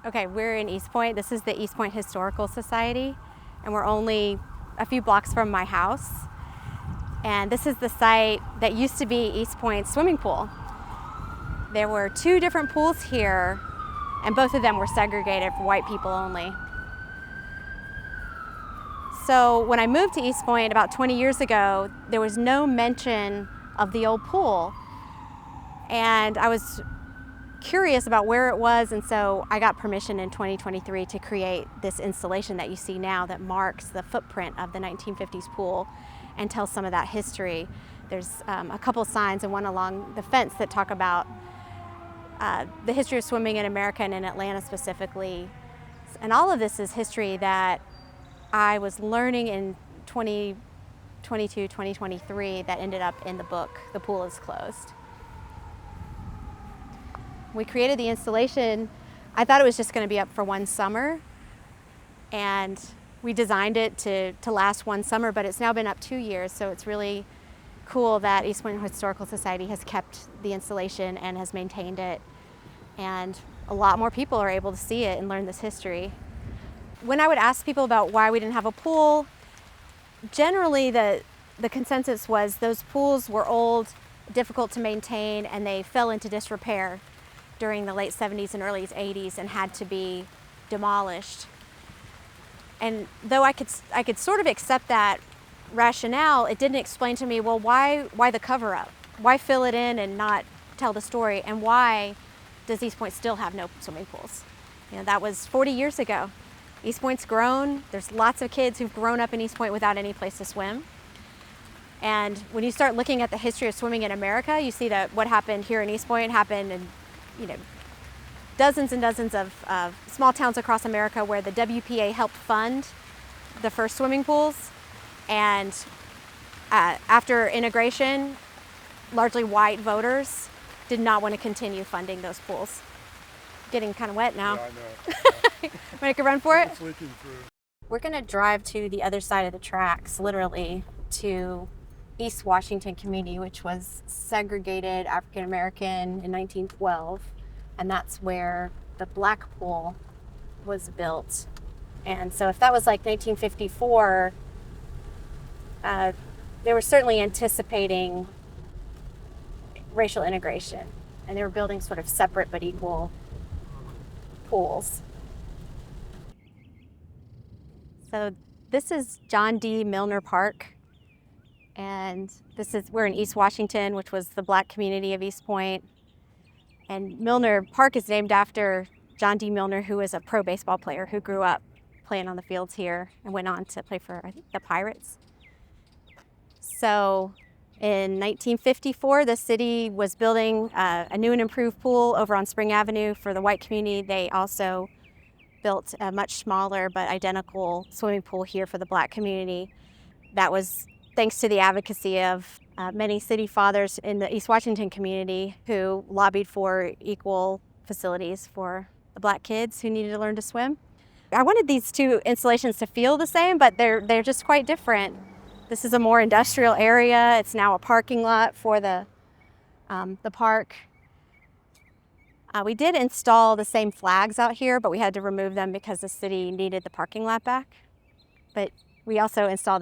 Okay, we're in East Point. This is the East Point Historical Society, and we're only a few blocks from my house. And this is the site that used to be East Point's swimming pool. There were 2 different pools here, and both of them were segregated for white people only. So when I moved to East Point about 20 years ago, there was no mention of the old pool. And I was curious about where it was, and so I got permission in 2023 to create this installation that you see now that marks the footprint of the 1950s pool and tells some of that history. There's a couple signs and one along the fence that talk about the history of swimming in America and in Atlanta specifically. And all of this is history that I was learning in 2022, 2023 that ended up in the book, The Pool is Closed. We created the installation. I thought it was just going to be up for one summer, and we designed it to last one summer, but it's now been up 2 years, so it's really cool that East Point Historical Society has kept the installation and has maintained it, and a lot more people are able to see it and learn this history. When I would ask people about why we didn't have a pool, generally the consensus was those pools were old, difficult to maintain, and they fell into disrepair during the late 70s and early 80s and had to be demolished. And though I could sort of accept that rationale, it didn't explain to me, well, why the cover up? Why fill it in and not tell the story? And why does East Point still have no swimming pools? You know, that was 40 years ago. East Point's grown. There's lots of kids who've grown up in East Point without any place to swim. And when you start looking at the history of swimming in America, you see that what happened here in East Point happened in dozens and dozens of small towns across America where the WPA helped fund the first swimming pools. And after integration, largely white voters did not want to continue funding those pools. Getting kind of wet now. Yeah, I know. Want to run for it? It's leaking through. We're going to drive to the other side of the tracks, literally, to East Washington community, which was segregated African American in 1912, and that's where the black pool was built. And so if that was like 1954, they were certainly anticipating racial integration, and they were building sort of separate but equal pools. So this is John D. Milner Park. And we're in East Washington, which was the black community of East Point. And Milner Park is named after John D. Milner, who was a pro baseball player who grew up playing on the fields here and went on to play for, I think, the Pirates. So in 1954, the city was building a new and improved pool over on Spring Avenue for the white community. They also built a much smaller but identical swimming pool here for the black community. That was thanks to the advocacy of many city fathers in the East Washington community who lobbied for equal facilities for the black kids who needed to learn to swim. I wanted these 2 installations to feel the same, but they're just quite different. This is a more industrial area. It's now a parking lot for the park. We did install the same flags out here, but we had to remove them because the city needed the parking lot back. But we also installed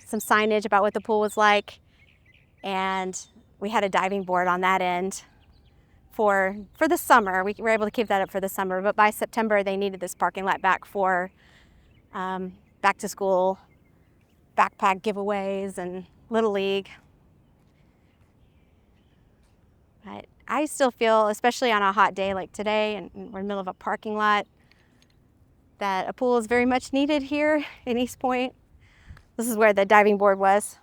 some signage about what the pool was like, and we had a diving board on that end for the summer. We were able to keep that up for the summer, but by September they needed this parking lot back for back to school backpack giveaways and Little League. But I still feel, especially on a hot day like today, and we're in the middle of a parking lot, that a pool is very much needed here in East Point. This is where the diving board was.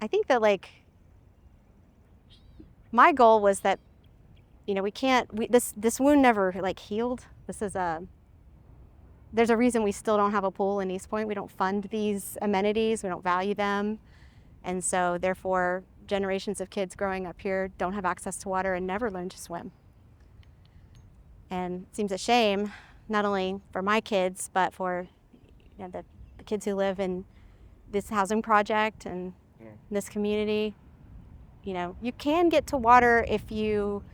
I think that my goal was that, this wound never healed. There's a reason we still don't have a pool in East Point. We don't fund these amenities, we don't value them. And so therefore, generations of kids growing up here don't have access to water and never learn to swim. And it seems a shame, not only for my kids, but for the kids who live in this housing project and this community. You can get to water if you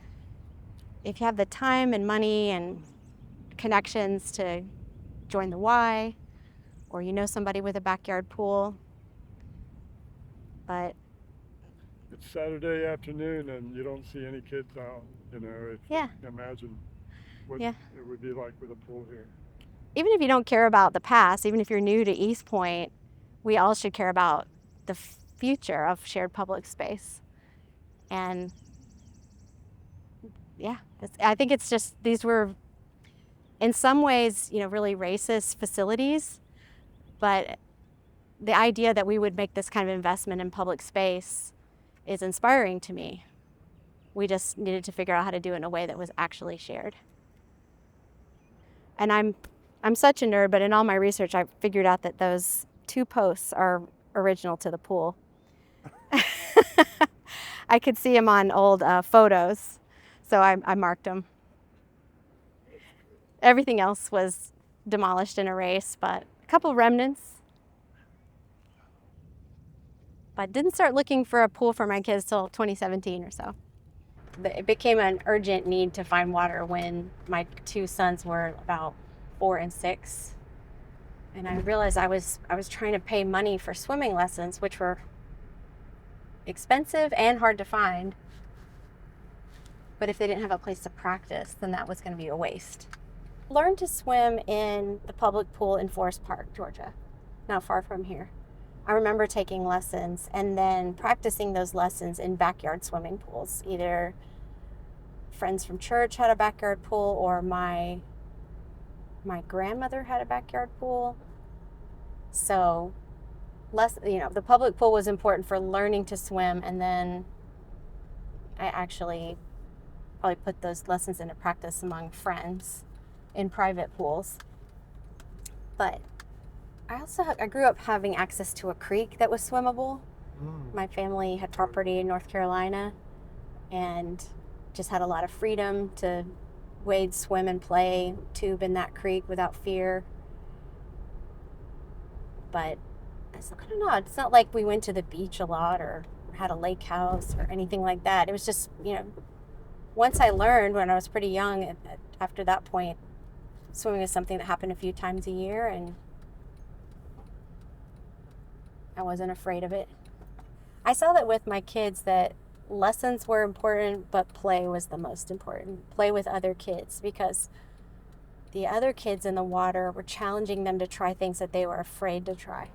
if you have the time and money and connections to join the Y, or you know somebody with a backyard pool. But it's Saturday afternoon and you don't see any kids out. yeah, Imagine what yeah. it would be like with a pool here. Even if you don't care about the past, even if you're new to East Point, we all should care about the future of shared public space. And yeah, I think it's just, these were in some ways, really racist facilities, but the idea that we would make this kind of investment in public space is inspiring to me. We just needed to figure out how to do it in a way that was actually shared. And I'm such a nerd, but in all my research, I figured out that those 2 posts are original to the pool. I could see them on old photos, so I marked them. Everything else was demolished and erased, but a couple remnants. But didn't start looking for a pool for my kids till 2017 or so. It became an urgent need to find water when my 2 sons were about 4 and 6. And I realized I was trying to pay money for swimming lessons, which were expensive and hard to find. But if they didn't have a place to practice, then that was going to be a waste. Learned to swim in the public pool in Forest Park, Georgia, not far from here. I remember taking lessons and then practicing those lessons in backyard swimming pools. Either friends from church had a backyard pool, or my grandmother had a backyard pool. So the public pool was important for learning to swim, and then I actually probably put those lessons into practice among friends in private pools. But I grew up having access to a creek that was swimmable. My family had property in North Carolina and just had a lot of freedom to wade, swim, and play, tube in that creek without fear. But I don't know, it's not like we went to the beach a lot or had a lake house or anything like that. It was just, once I learned when I was pretty young, after that point, swimming is something that happened a few times a year, and I wasn't afraid of it. I saw that with my kids, that lessons were important, but play was the most important. Play with other kids, because the other kids in the water were challenging them to try things that they were afraid to try.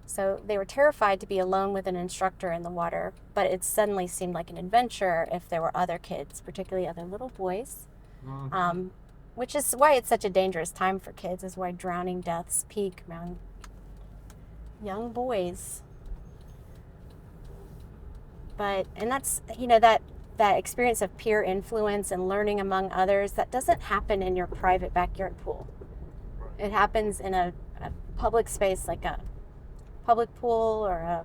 So they were terrified to be alone with an instructor in the water, but it suddenly seemed like an adventure if there were other kids, particularly other little boys, which is why it's such a dangerous time for kids, is why drowning deaths peak around young boys. And that's, that experience of peer influence and learning among others, that doesn't happen in your private backyard pool. It happens in a public space, like a public pool, or a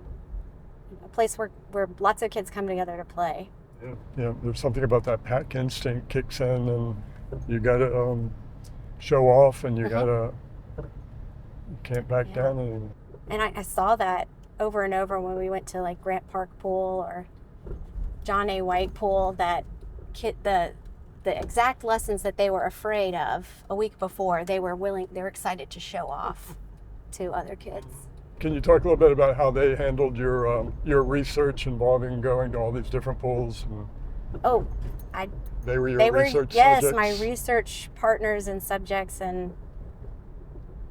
place where lots of kids come together to play. Yeah, there's something about that pack instinct kicks in, and you gotta show off, and you can't back down. And I saw that over and over when we went to like Grant Park Pool or John A. White Pool, that the exact lessons that they were afraid of a week before, they were excited to show off to other kids. Can you talk a little bit about how they handled your research involving going to all these different pools? They were your research yes, subjects? my research partners and subjects, and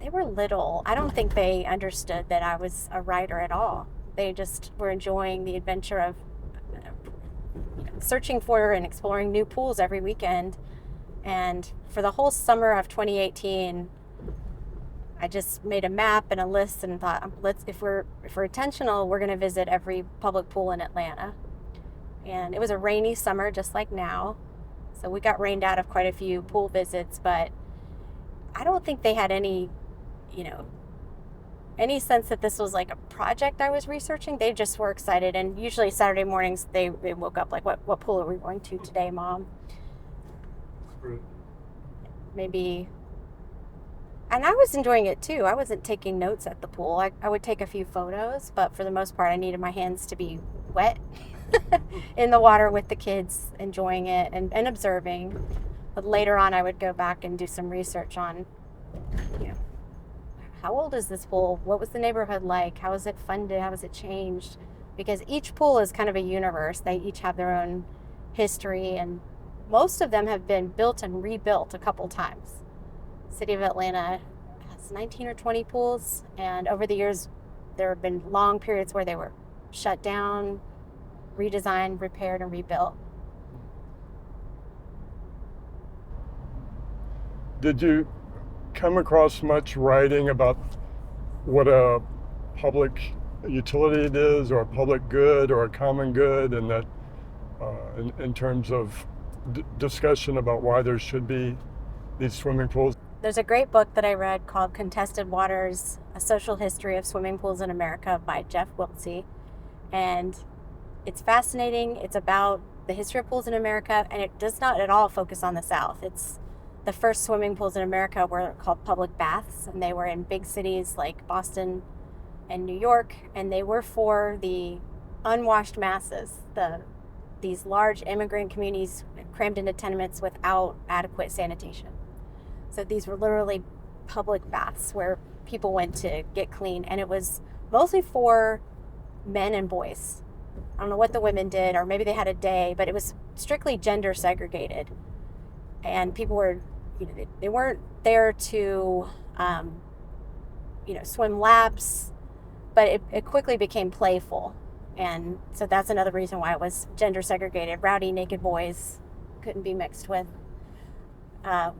they were little. I don't think they understood that I was a writer at all. They just were enjoying the adventure of searching for and exploring new pools every weekend. And for the whole summer of 2018, I just made a map and a list and thought, if we're intentional, we're going to visit every public pool in Atlanta. And it was a rainy summer, just like now, so we got rained out of quite a few pool visits. But I don't think they had any sense that this was like a project I was researching. They just were excited, and usually Saturday mornings they woke up like, what pool are we going to today, Mom? Maybe. And I was enjoying it too. I wasn't taking notes at the pool. I would take a few photos, but for the most part, I needed my hands to be wet in the water with the kids, enjoying it and observing. But later on, I would go back and do some research on, you know, how old is this pool? What was the neighborhood like? How was it funded? How was it changed? Because each pool is kind of a universe. They each have their own history, and most of them have been built and rebuilt a couple times. City of Atlanta has 19 or 20 pools, and over the years, there have been long periods where they were shut down, redesigned, repaired, and rebuilt. Did you come across much writing about what a public utility it is, or a public good, or a common good, and that in terms of discussion about why there should be these swimming pools? There's a great book that I read called Contested Waters, A Social History of Swimming Pools in America by Jeff Wiltsey. And it's fascinating. It's about the history of pools in America, and it does not at all focus on the South. It's the first swimming pools in America were called public baths, and they were in big cities like Boston and New York, and they were for the unwashed masses, these large immigrant communities crammed into tenements without adequate sanitation. So these were literally public baths where people went to get clean, and it was mostly for men and boys. I don't know what the women did, or maybe they had a day, but it was strictly gender segregated. And people were, they weren't there to, swim laps, but it quickly became playful. And so that's another reason why it was gender segregated. Rowdy, naked boys couldn't be mixed with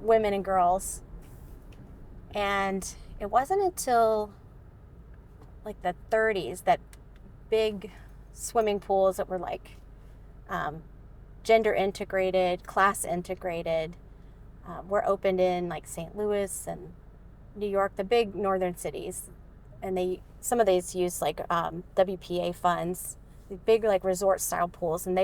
women and girls. And it wasn't until like the 30s that big swimming pools that were like gender integrated, class integrated, were opened in like St. Louis and New York, the big northern cities. And some of these used like WPA funds, big like resort style pools, and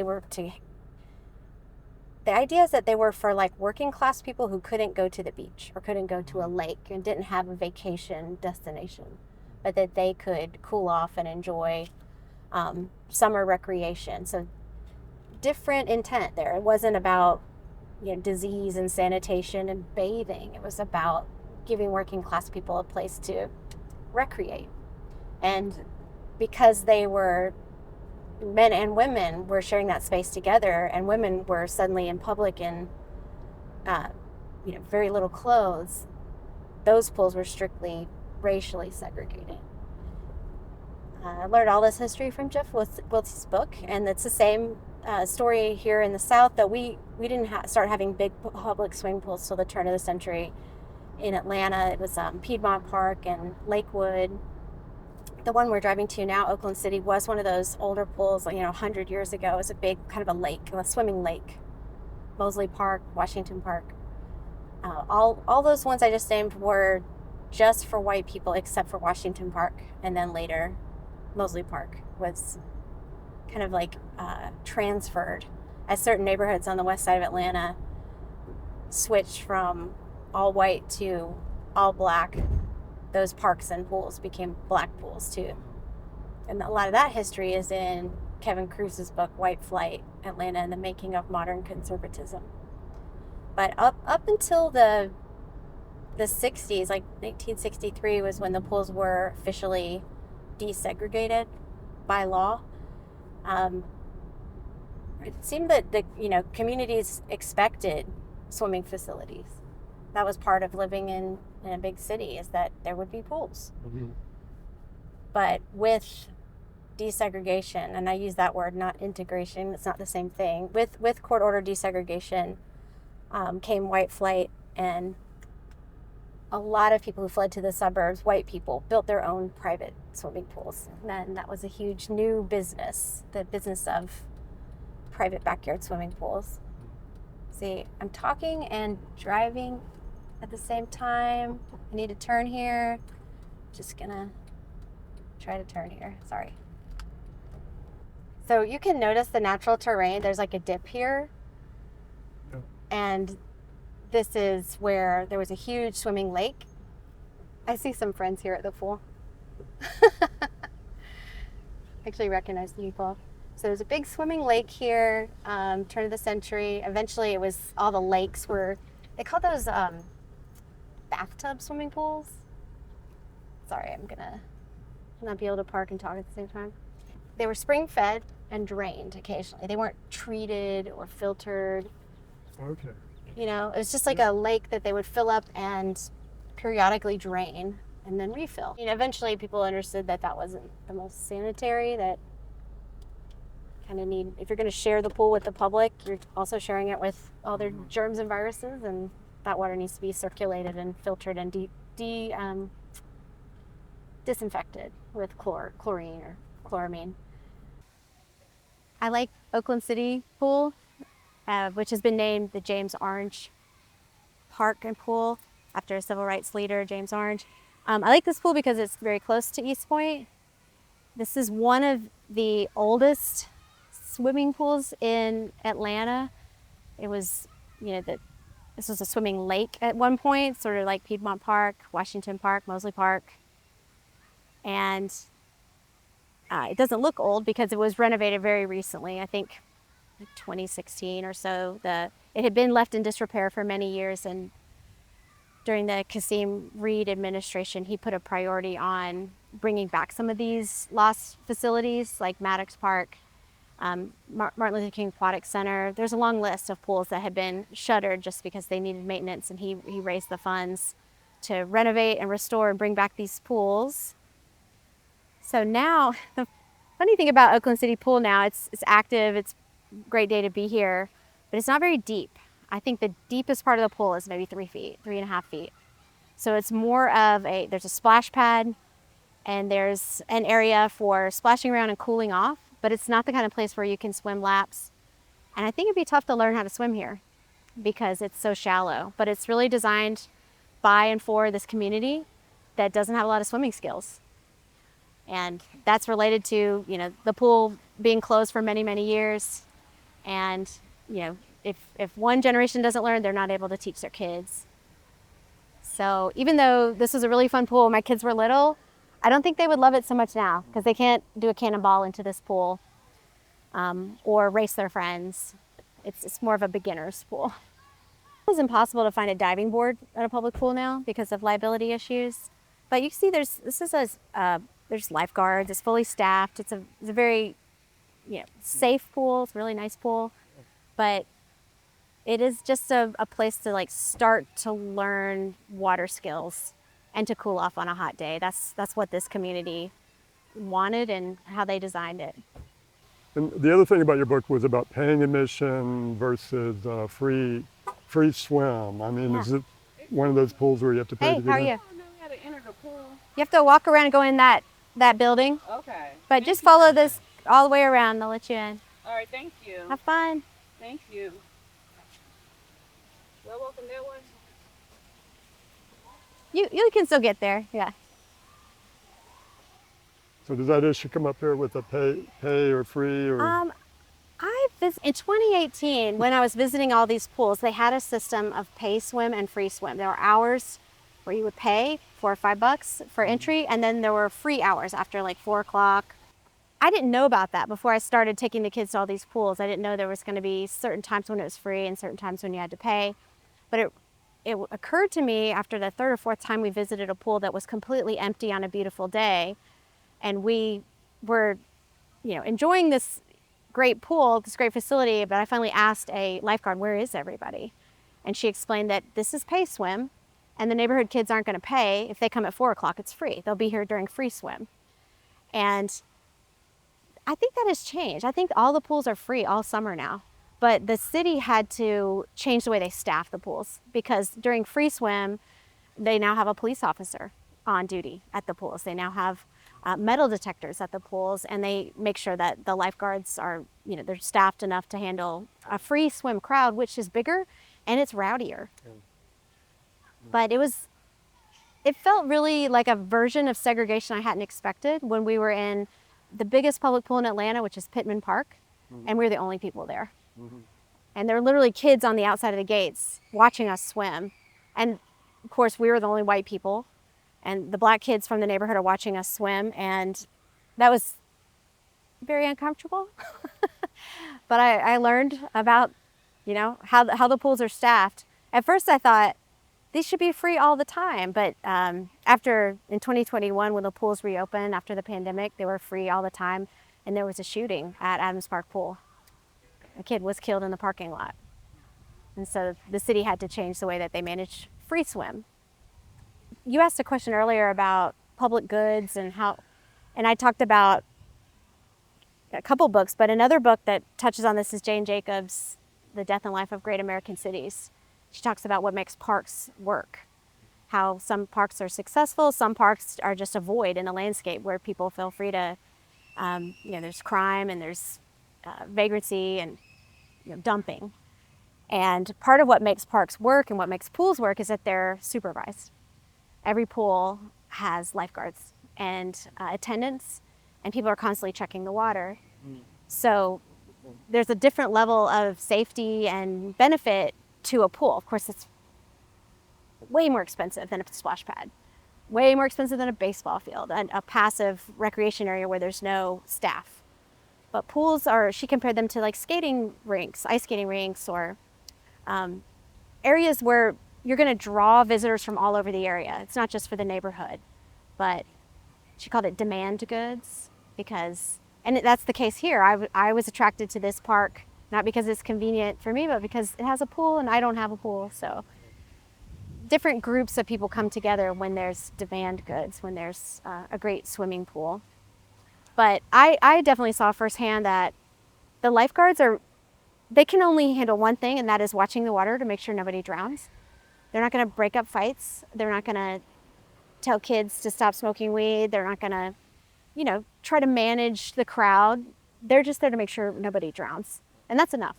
the idea is that they were for like working class people who couldn't go to the beach or couldn't go to a lake and didn't have a vacation destination, but that they could cool off and enjoy summer recreation. So different intent there. It wasn't about disease and sanitation and bathing. It was about giving working class people a place to recreate. And because they were men and women were sharing that space together, and women were suddenly in public in very little clothes, those pools were strictly racially segregated. I learned all this history from Jeff Wiltsey's book, and it's the same story here in the South, that we didn't start having big public swimming pools till the turn of the century. In Atlanta, it was Piedmont Park and Lakewood. The one we're driving to now, Oakland City, was one of those older pools, 100 years ago. It was a big kind of a lake, a swimming lake. Mosley Park, Washington Park. All those ones I just named were just for white people, except for Washington Park. And then later, Mosley Park was kind of like transferred as certain neighborhoods on the west side of Atlanta switched from all white to all black. Those parks and pools became black pools too. And a lot of that history is in Kevin Cruse's book, White Flight, Atlanta and the Making of Modern Conservatism. But up until the 60s, like 1963 was when the pools were officially desegregated by law. It seemed that the communities expected swimming facilities. That was part of living in a big city, is that there would be pools. Mm-hmm. But with desegregation, and I use that word, not integration, it's not the same thing. With court order desegregation came white flight, and a lot of people who fled to the suburbs, white people, built their own private swimming pools. And then that was a huge new business, the business of private backyard swimming pools. See, I'm talking and driving at the same time. I need to turn here. Just gonna try to turn here. Sorry. So you can notice the natural terrain. There's like a dip here. Yeah. And this is where there was a huge swimming lake. I see some friends here at the pool. Actually recognize the people. So there's a big swimming lake here, turn of the century. Eventually it was, all the lakes were, they call those bathtub swimming pools. Sorry, I'm gonna not be able to park and talk at the same time. They were spring fed and drained occasionally. They weren't treated or filtered. Okay. You know, it was just like a lake that they would fill up and periodically drain and then refill. You know, eventually people understood that that wasn't the most sanitary, that kind of need, if you're going to share the pool with the public, you're also sharing it with all their germs and viruses, and that water needs to be circulated and filtered and disinfected with chlorine or chloramine. I like Oakland City Pool, which has been named the James Orange Park and Pool after civil rights leader James Orange. I like this pool because it's very close to East Point. This is one of the oldest swimming pools in Atlanta. It was, this was a swimming lake at one point, sort of like Piedmont Park, Washington Park, Mosley Park. And it doesn't look old because it was renovated very recently, I think 2016 or so. It had been left in disrepair for many years, and during the Kasim Reed administration, he put a priority on bringing back some of these lost facilities like Maddox Park, Martin Luther King Aquatic Center. There's a long list of pools that had been shuttered just because they needed maintenance, and he raised the funds to renovate and restore and bring back these pools. So now, the funny thing about Oakland City Pool now, it's active, it's a great day to be here, but it's not very deep. I think the deepest part of the pool is maybe 3 feet, 3.5 feet. So it's more of there's a splash pad and there's an area for splashing around and cooling off, but it's not the kind of place where you can swim laps. And I think it'd be tough to learn how to swim here because it's so shallow, but it's really designed by and for this community that doesn't have a lot of swimming skills. And that's related to, the pool being closed for many, many years. And, if one generation doesn't learn, they're not able to teach their kids. So even though this was a really fun pool when my kids were little, I don't think they would love it so much now because they can't do a cannonball into this pool or race their friends. It's more of a beginner's pool. It was impossible to find a diving board at a public pool now because of liability issues. But you can see there's lifeguards, it's fully staffed. It's a very, safe pool. It's a really nice pool, but it is just a place to start to learn water skills and to cool off on a hot day. That's what this community wanted and how they designed it. And the other thing about your book was about paying admission versus free swim. I mean, Is it one of those pools where you have to pay to get in? Hey, how are you? I don't know how to enter the pool. You have to walk around and go in that building. Okay. But just follow this all the way around. They'll let you in. All right, thank you. Have fun. Thank you. Well, welcome that one. You can still get there, yeah. So does that issue come up here with a pay or free or? In 2018, when I was visiting all these pools, they had a system of pay swim and free swim. There were hours where you would pay $4 or $5 for entry, and then there were free hours after 4 o'clock. I didn't know about that before I started taking the kids to all these pools. I didn't know there was going to be certain times when it was free and certain times when you had to pay. But it occurred to me after the third or fourth time we visited a pool that was completely empty on a beautiful day, and we were, enjoying this great pool, this great facility, but I finally asked a lifeguard, where is everybody? And she explained that this is pay swim, and the neighborhood kids aren't going to pay. If they come at 4 o'clock, it's free. They'll be here during free swim. And I think that has changed. I think all the pools are free all summer now. But the city had to change the way they staff the pools because during free swim, they now have a police officer on duty at the pools. They now have metal detectors at the pools, and they make sure that the lifeguards are, they're staffed enough to handle a free swim crowd, which is bigger and it's rowdier. But it felt really like a version of segregation I hadn't expected when we were in the biggest public pool in Atlanta, which is Pittman Park, and we were the only people there. And there were literally kids on the outside of the gates watching us swim. And of course, we were the only white people, and the black kids from the neighborhood are watching us swim. And that was very uncomfortable. But I learned about, how the pools are staffed. At first I thought these should be free all the time, but after in 2021 when the pools reopened after the pandemic, they were free all the time, and there was a shooting at Adams Park Pool. A kid was killed in the parking lot, and so the city had to change the way that they manage free swim. You asked a question earlier about public goods and I talked about a couple books, but another book that touches on this is Jane Jacobs' The Death and Life of Great American Cities. She talks about what makes parks work, how some parks are successful, some parks are just a void in a landscape where people feel free to, there's crime and there's vagrancy and dumping. And part of what makes parks work and what makes pools work is that they're supervised. Every pool has lifeguards and attendants, and people are constantly checking the water. So there's a different level of safety and benefit to a pool. Of course, it's way more expensive than a splash pad, way more expensive than a baseball field and a passive recreation area where there's no staff. But pools she compared them to like skating rinks, ice skating rinks, or areas where you're going to draw visitors from all over the area. It's not just for the neighborhood, but she called it demand goods and that's the case here. I was attracted to this park, not because it's convenient for me, but because it has a pool and I don't have a pool. So different groups of people come together when there's demand goods, when there's a great swimming pool. But I definitely saw firsthand that the lifeguards they can only handle one thing, and that is watching the water to make sure nobody drowns. They're not going to break up fights. They're not going to tell kids to stop smoking weed. They're not going to, try to manage the crowd. They're just there to make sure nobody drowns. And that's enough.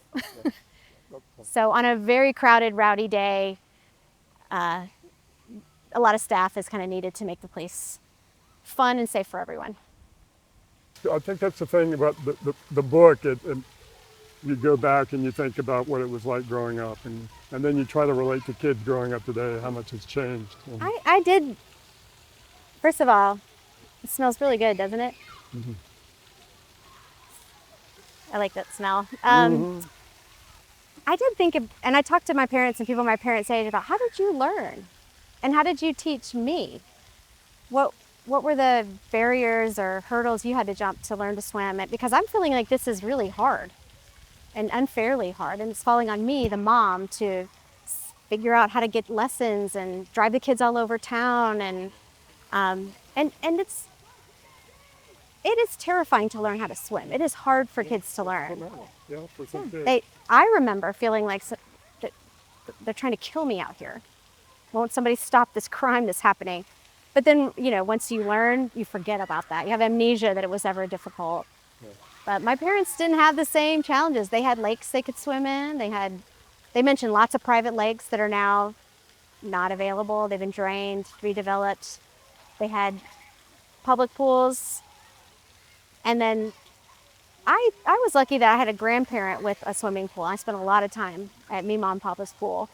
So on a very crowded, rowdy day, a lot of staff is kind of needed to make the place fun and safe for everyone. I think that's the thing about the book. You go back and you think about what it was like growing up, and then you try to relate to kids growing up today, how much has changed. I did. First of all, it smells really good, doesn't it? Mm-hmm. I like that smell. I did think and I talked to my parents and people my parents' age about how did you learn? And how did you teach me? What were the barriers or hurdles you had to jump to learn to swim? Because I'm feeling like this is really hard and unfairly hard, and it's falling on me, the mom, to figure out how to get lessons and drive the kids all over town, and it is terrifying to learn how to swim. It is hard for kids to learn. Yeah, for some kids. I remember feeling like they're trying to kill me out here. Won't somebody stop this crime that's happening? But then, once you learn, you forget about that. You have amnesia that it was ever difficult. Yeah. But my parents didn't have the same challenges. They had lakes they could swim in. They mentioned lots of private lakes that are now not available. They've been drained, redeveloped. They had public pools. And then I was lucky that I had a grandparent with a swimming pool. I spent a lot of time at Mima and Papa's pool.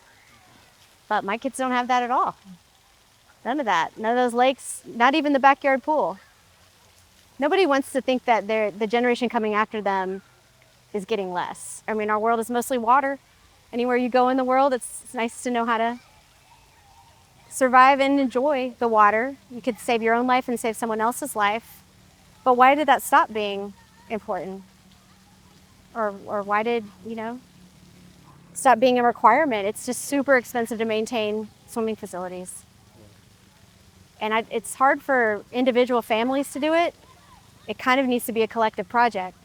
But my kids don't have that at all. None of that. None of those lakes, not even the backyard pool. Nobody wants to think that the generation coming after them is getting less. I mean, our world is mostly water. Anywhere you go in the world, it's nice to know how to survive and enjoy the water. You could save your own life and save someone else's life. But why did that stop being important? Or why did, stop being a requirement? It's just super expensive to maintain swimming facilities. And it's hard for individual families to do it. It kind of needs to be a collective project.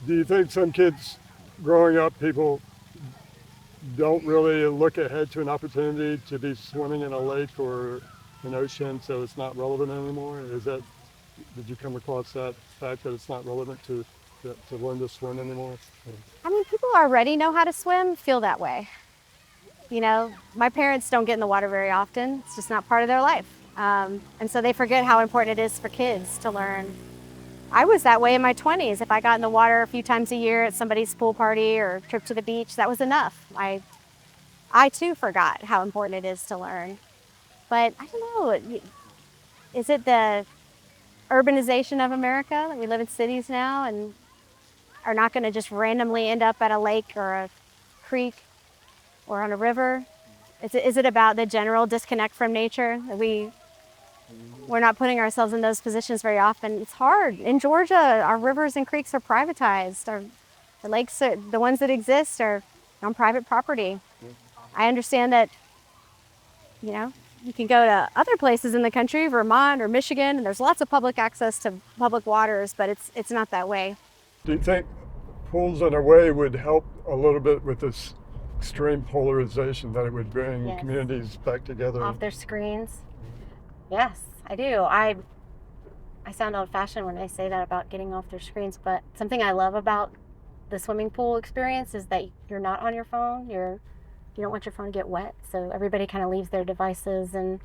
Do you think some kids growing up, people don't really look ahead to an opportunity to be swimming in a lake or an ocean, so it's not relevant anymore? Did you come across that fact that it's not relevant to learn to swim anymore? I mean, people who already know how to swim feel that way. My parents don't get in the water very often. It's just not part of their life. And so they forget how important it is for kids to learn. I was that way in my 20s. If I got in the water a few times a year at somebody's pool party or trip to the beach, that was enough. I too forgot how important it is to learn. But I don't know, is it the urbanization of America. We live in cities now and are not going to just randomly end up at a lake or a creek or on a river. Is it about the general disconnect from nature? That we're not putting ourselves in those positions very often. It's hard. In Georgia, our rivers and creeks are privatized. The lakes, the ones that exist, are on private property. I understand that, you know, you can go to other places in the country, Vermont or Michigan, and there's lots of public access to public waters, but it's not that way. Do you think pools in a way would help a little bit with this extreme polarization, that it would bring Yes. communities back together? Off their screens. Yes, I do. I sound old-fashioned when I say that about getting off their screens, but something I love about the swimming pool experience is that you're not on your phone. You don't want your phone to get wet, so everybody kind of leaves their devices and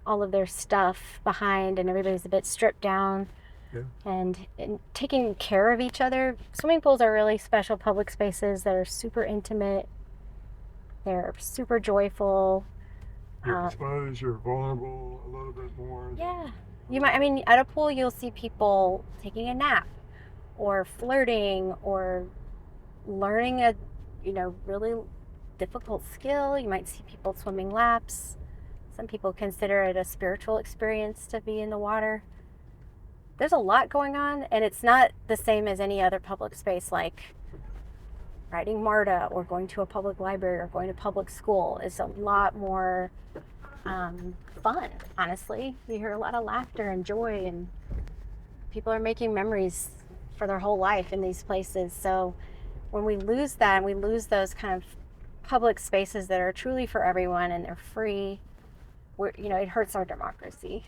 all of their stuff behind, and everybody's a bit stripped down. Yeah. And taking care of each other. Swimming pools are really special public spaces that are super intimate. They're super joyful. You're exposed, you're vulnerable a little bit more. Yeah. At a pool, you'll see people taking a nap or flirting or learning a, really difficult skill. You might see people swimming laps. Some people consider it a spiritual experience to be in the water. There's a lot going on, and it's not the same as any other public space, like riding MARTA or going to a public library or going to public school. It's a lot more fun, honestly. You hear a lot of laughter and joy, and people are making memories for their whole life in these places. So when we lose that, and we lose those kind of public spaces that are truly for everyone and they're free, it hurts our democracy.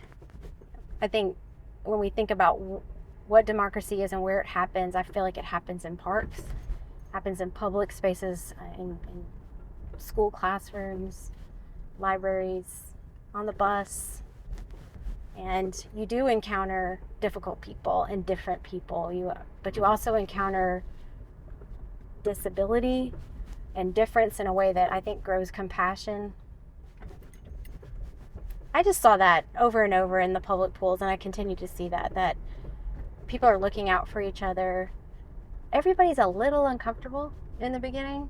I think when we think about what democracy is and where it happens, I feel like it happens in parks, happens in public spaces, in school classrooms, libraries, on the bus. And you do encounter difficult people and different people, but you also encounter disability and difference in a way that I think grows compassion. I just saw that over and over in the public pools, and I continue to see that people are looking out for each other. Everybody's a little uncomfortable in the beginning,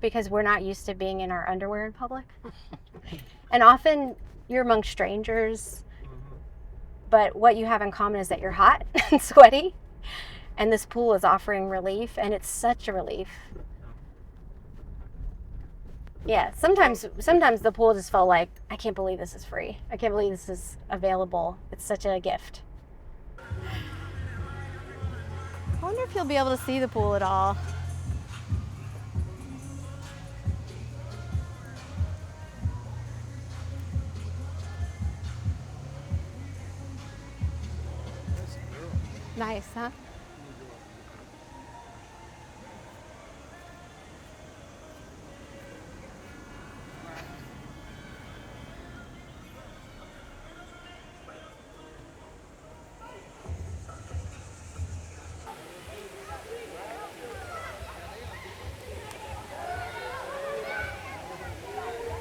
because we're not used to being in our underwear in public. And often you're among strangers, but what you have in common is that you're hot and sweaty, and this pool is offering relief, and it's such a relief. Yeah, sometimes the pool just felt like, I can't believe this is free. I can't believe this is available. It's such a gift. I wonder if you'll be able to see the pool at all. Nice, huh?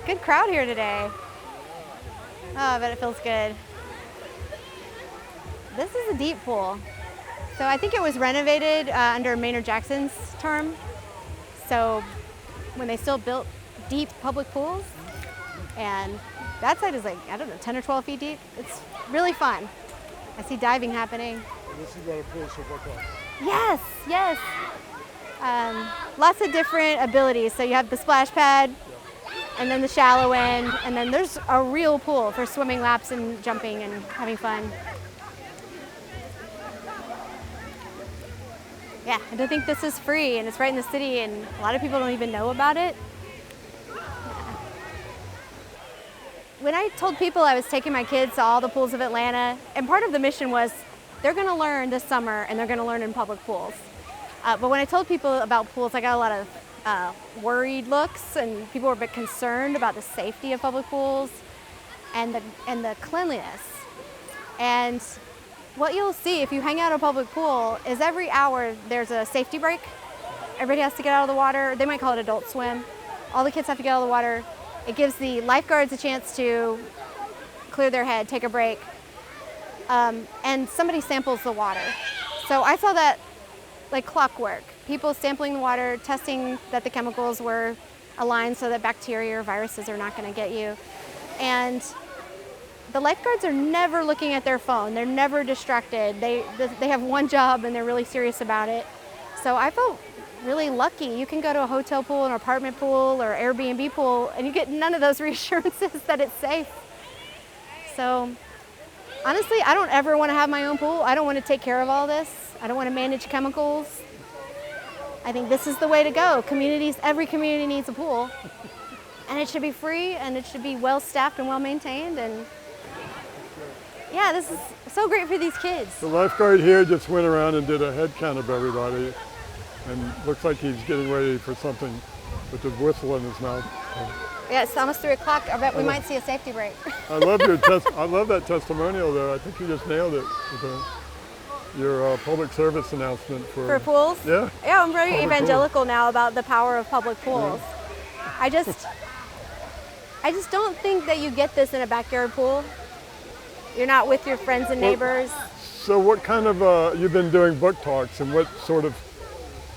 Good crowd here today. Oh, I bet it feels good. This is a deep pool. So I think it was renovated under Maynard Jackson's term. So when they still built deep public pools, and that side is 10 or 12 feet deep. It's really fun. I see diving happening. And this is what a pool should look like. Yes. Lots of different abilities. So you have the splash pad, and then the shallow end, and then there's a real pool for swimming laps and jumping and having fun. Yeah, I don't think this is free, and it's right in the city, and a lot of people don't even know about it. Yeah. When I told people I was taking my kids to all the pools of Atlanta, and part of the mission was they're gonna learn this summer, and they're gonna learn in public pools. But when I told people about pools, I got a lot of worried looks, and people were a bit concerned about the safety of public pools and the cleanliness. And what you'll see if you hang out at a public pool is every hour there's a safety break. Everybody has to get out of the water. They might call it adult swim. All the kids have to get out of the water. It gives the lifeguards a chance to clear their head, take a break. and somebody samples the water. So I saw that like clockwork. People sampling the water, testing that the chemicals were aligned so that bacteria or viruses are not going to get you. And the lifeguards are never looking at their phone. They're never distracted. They have one job and they're really serious about it. So I felt really lucky. You can go to a hotel pool, an apartment pool, or Airbnb pool, and you get none of those reassurances that it's safe. So honestly, I don't ever want to have my own pool. I don't want to take care of all this. I don't want to manage chemicals. I think this is the way to go. Communities, every community needs a pool. And it should be free, and it should be well staffed and well maintained. And yeah, this is so great for these kids. The lifeguard here just went around and did a head count of everybody, and looks like he's getting ready for something with his whistle in his mouth. Yeah, it's almost 3 o'clock. I bet we might see a safety break. I love I love that testimonial, though. I think you just nailed it with your public service announcement For pools? Yeah. Yeah, I'm very Public evangelical now about the power of public pools. Yeah. I just don't think that you get this in a backyard pool. You're not with your friends and neighbors. So what kind of, you've been doing book talks, and what sort of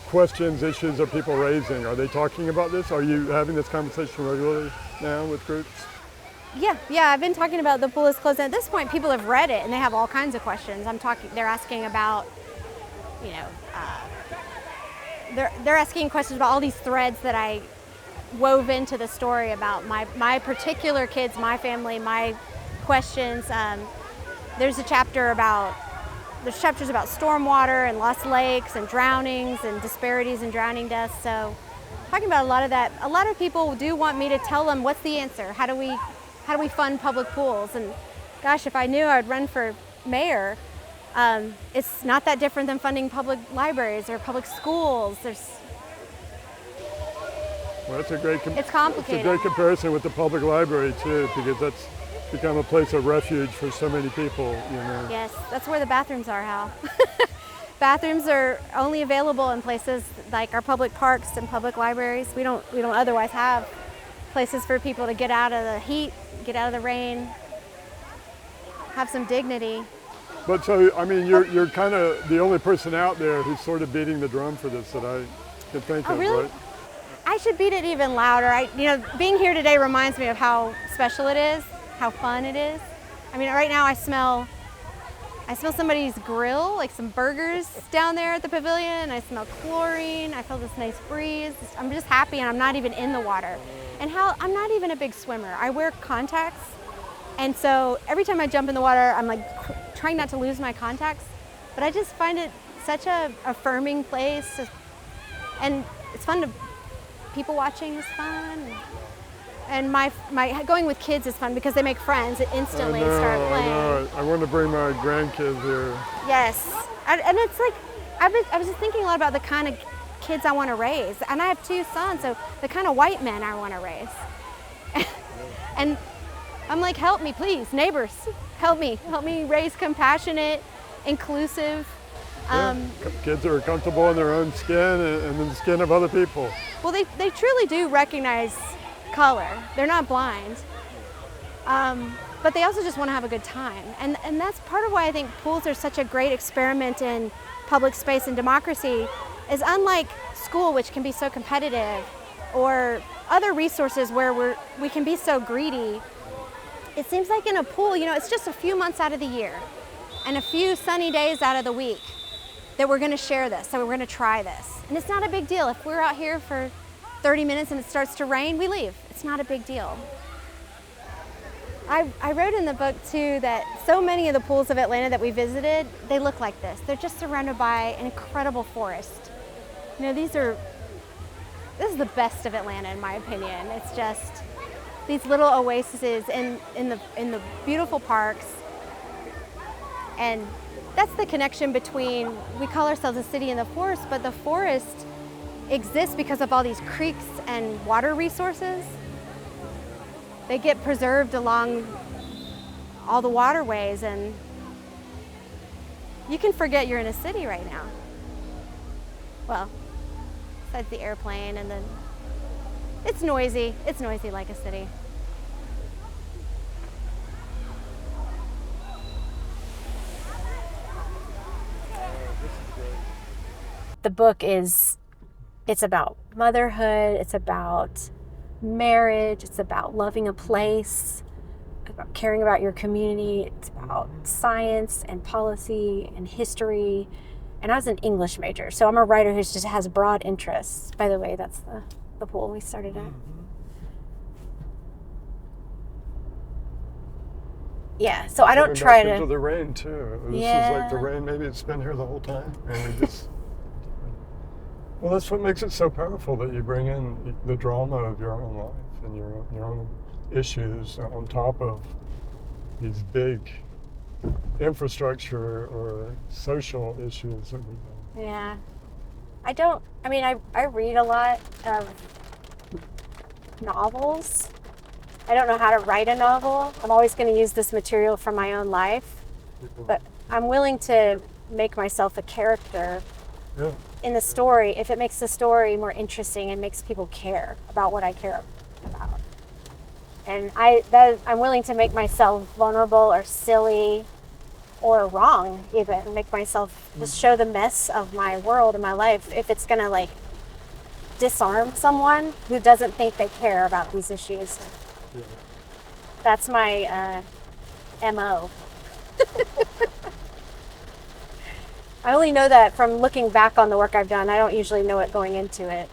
questions, issues are people raising? Are they talking about this? Are you having this conversation regularly now with groups? Yeah, I've been talking about the pool is closed. And at this point, people have read it and they have all kinds of questions. They're asking about, you know, they're asking questions about all these threads that I wove into the story about my particular kids, my family, my questions. There's chapters about stormwater and lost lakes and drownings and disparities in drowning deaths. So talking about a lot of that. A lot of people do want me to tell them what's the answer. How do we fund public pools? And gosh, if I knew I'd run for mayor, it's not that different than funding public libraries or public schools. Well, that's a great it's complicated. It's a great comparison with the public library too, because that's become a place of refuge for so many people, you know. Yes, that's where the bathrooms are, Hal. Bathrooms are only available in places like our public parks and public libraries. We don't otherwise have places for people to get out of the heat, get out of the rain, have some dignity. But so, I mean, you're kind of the only person out there who's sort of beating the drum for this that I can think of, really? right? I should beat it even louder. Being here today reminds me of how special it is, how fun it is. I mean, right now I smell somebody's grill, like some burgers down there at the pavilion. I smell chlorine. I feel this nice breeze. I'm just happy, and I'm not even in the water. And I'm not even a big swimmer. I wear contacts, and so every time I jump in the water, I'm like trying not to lose my contacts. But I just find it such a affirming place, and it's fun to. People watching is fun. And my going with kids is fun because they make friends instantly and start playing. I want to bring my grandkids here. Yes, and it's like I was just thinking a lot about the kind of kids I want to raise, and I have 2 sons, so the kind of white men I want to raise. And I'm like, help me, please, neighbors, help me raise compassionate, inclusive. Kids that are comfortable in their own skin and in the skin of other people. Well, they truly do recognize color. They're not blind. But they also just want to have a good time. And that's part of why I think pools are such a great experiment in public space and democracy, is unlike school, which can be so competitive, or other resources where we can be so greedy. It seems like in a pool, it's just a few months out of the year and a few sunny days out of the week that we're going to share this, so we're going to try this. And it's not a big deal. If we're out here for 30 minutes and it starts to rain, we leave. It's not a big deal. I wrote in the book too that so many of the pools of Atlanta that we visited, they look like this. They're just surrounded by an incredible forest. This is the best of Atlanta in my opinion. It's just these little oases in the beautiful parks. And that's the connection between, we call ourselves a city in the forest, but the forest exists because of all these creeks and water resources. They get preserved along all the waterways, and you can forget you're in a city right now. Well, besides the airplane, and then it's noisy. It's noisy like a city. the book is, it's about motherhood, it's about marriage, it's about loving a place, about caring about your community, it's about science and policy and history. And I was an English major, so I'm a writer who just has broad interests. By the way, that's the pool we started at. Yeah, so I don't Coming try back into to. the rain too. This is like the rain. Maybe it's been here the whole time, and we just. Well, that's what makes it so powerful, that you bring in the drama of your own life and your own issues on top of these big infrastructure or social issues that we have. Yeah. I read a lot of novels. I don't know how to write a novel. I'm always going to use this material from my own life, but I'm willing to make myself a character in the story if it makes the story more interesting and makes people care about what I care about. And I'm willing to make myself vulnerable or silly or wrong, even make myself just show the mess of my world and my life if it's going to like disarm someone who doesn't think they care about these issues. Yeah. That's my MO. I only know that from looking back on the work I've done. I don't usually know it going into it.